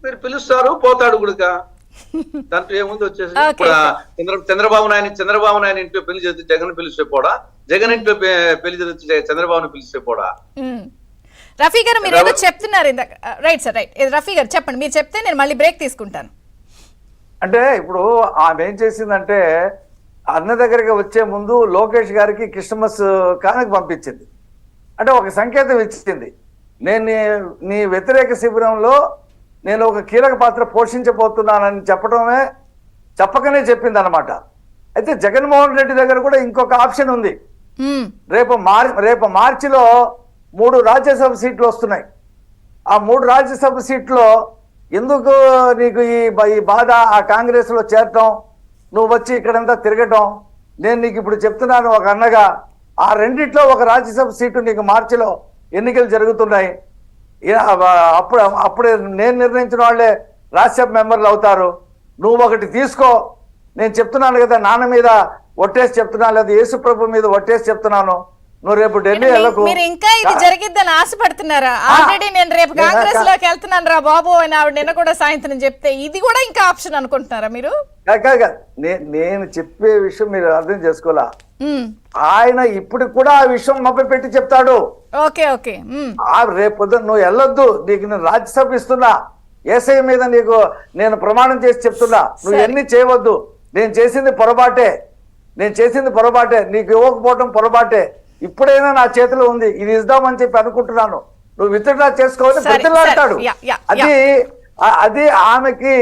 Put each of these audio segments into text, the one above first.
మీరు పిలుస్తారు పోతాడు కూడా దాంట్లో ఏముంది వచ్చేసి ఇప్పుడు చంద్రబాబు నాయుడు ఇంట్లో పెళ్లి చేస్తే జగన్ పిలిస్తే పోడా, జగన్ ఇంట్లో పెళ్లి చేస్తే చంద్రబాబుని పిలిస్తే పోడా. రఫీ గారు మీరు ఏదో చెప్తున్నారు ఇందాక. Right sir, right. రఫీ గారు చెప్పండి, మీరు చెప్తే నేను మళ్ళీ బ్రేక్ తీసుకుంటాను. అంటే ఇప్పుడు ఆమె ఏం చేసిందంటే అన్న దగ్గరికి వచ్చే ముందు లోకేష్ గారికి క్రిస్మస్ కానుక పంపించింది. అంటే ఒక సంకేతం ఇచ్చింది, నేను నీ వ్యతిరేక శిబిరంలో నేను ఒక కీలక పాత్ర పోషించబోతున్నానని చెప్పకనే చెప్పింది అనమాట. అయితే జగన్మోహన్ రెడ్డి దగ్గర కూడా ఇంకొక ఆప్షన్ ఉంది. రేపు మార్చిలో 3 రాజ్యసభ సీట్లు వస్తున్నాయి. ఆ 3 రాజ్యసభ సీట్లో ఎందుకు నీకు ఈ బాధ, ఆ కాంగ్రెస్ లో చేరటం, నువ్వు వచ్చి ఇక్కడంతా తిరగటం, నేను నీకు ఇప్పుడు చెప్తున్నాను ఒక అన్నగా, ఆ రెండిట్లో ఒక రాజ్యసభ సీటు నీకు మార్చిలో ఎన్నికలు జరుగుతున్నాయి. అప్పుడు నేను నిర్ణయించిన వాళ్ళే రాజ్యసభ మెంబర్లు అవుతారు. నువ్వు ఒకటి తీసుకో, నేను చెప్తున్నాను కదా, నాన్న మీద ఒట్టేసి చెప్తున్నాను, లేదా యేసు ప్రభు మీద ఒట్టేసి చెప్తున్నాను, నువ్వు రేపు ఢిల్లీ వెళ్ళకు. మీరు ఇంకా ఇది జరిగిద్దని ఆశపడుతున్నారా? ఆల్రెడీ నేను రేపు కాంగ్రెస్ లోకి వెళ్తున్నాను రా బాబు అని ఆవిడ నిన్న కూడా సాయంత్రం చెప్తే ఇది కూడా ఇంకా ఆప్షన్ అనుకుంటున్నారా మీరు? నేను చెప్పే విషయం మీరు అర్థం చేసుకోవాలా. ఆయన ఇప్పుడు కూడా ఆ విషయం మభ్య పెట్టి చెప్తాడు. Okay okay. రేపు నువ్వు వెళ్ళొద్దు, నీకు నేను రాజ్యసభ ఇస్తున్నా, ఏసఐ మీద నీకు నేను ప్రమాణం చేసి చెప్తున్నా, నువ్వు ఎన్ని చేయవద్దు, నేను చేసింది పొరపాటే, నీకు ఇవ్వకపోవటం పొరపాటే, ఇప్పుడైనా నా చేతిలో ఉంది, ఇది ఇద్దామని చెప్పి అనుకుంటున్నాను, నువ్వు విత్డ్రా చేసుకోవాలి ప్రతిలాడతాడు. అది ఆమెకి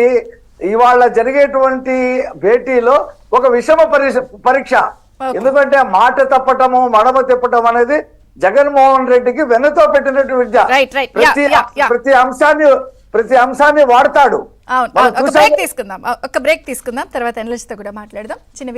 ఇవాళ జరిగేటువంటి భేటీలో ఒక విషమ పరీక్ష. ఎందుకంటే మాట తప్పటము మడమ తిప్పటం అనేది జగన్మోహన్ రెడ్డికి వెన్నతో పెట్టినట్టు విద్య. ప్రతి అంశాన్ని వాడతాడు. ఒక బ్రేక్ తీసుకుందాం, తర్వాత ఎనలిస్ట్ తో కూడా మాట్లాడదాం. చిన్న